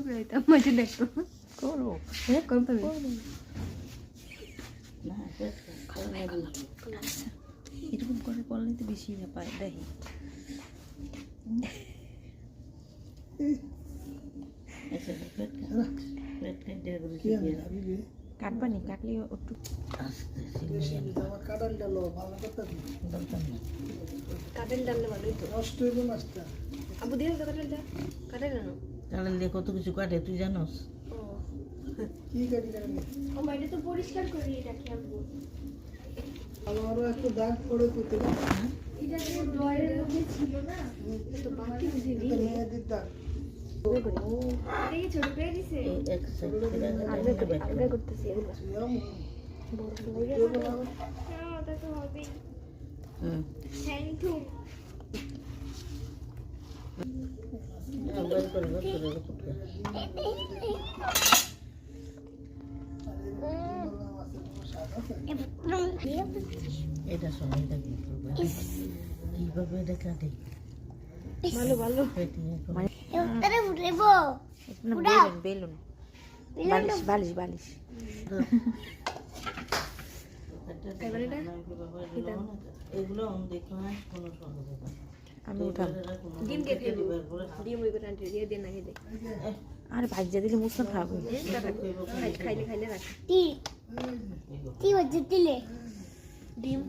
রাইতাম মাঝে দেখতো করো কম পাবি না এরকম করে করলে তো বেশি না পায় দেখি কাটবানি কাটলে একটু কাটেল ডাললে ভালোই তো নষ্ট হইব মাছটা আবু দিয়ে কাটেল ডাল কাটেল না কাটলে দিয়ে কত কিছু কাটে তুই জানোস ও কি কাটি কাটি ও মাইটা তো পরিষ্কার করি রাখি আবু আমারও একটু দাগ পড়ে করতে এটা যে ডয়ের মধ্যে ছিল না তো বাকি বুঝি দি মেয়েদের দাগ এই ছোট করে দিছে এক সাইড আলগা করতেছি এগুলো সিয়াম হ্যাঁ ওটা তো হবেই হুম থ্যাংক ইউ বের করে বের করে এটা সময় থাকে কিভাবে এটা কাটে ভালো ভালো এটারে উঠলেব বেলুন বালিশ বালিশ বালিশ এগুলো দেখো না কোনো সমস্যা আমি উঠাম ডিম দিয়ে দিই ডিম ওই করে আনতে দিয়ে দেন না খেতে আর ভাজ্যা দিলে মুখ খাবে খাইলে খাইলে রাখ কি হচ্ছে দিলে ডিম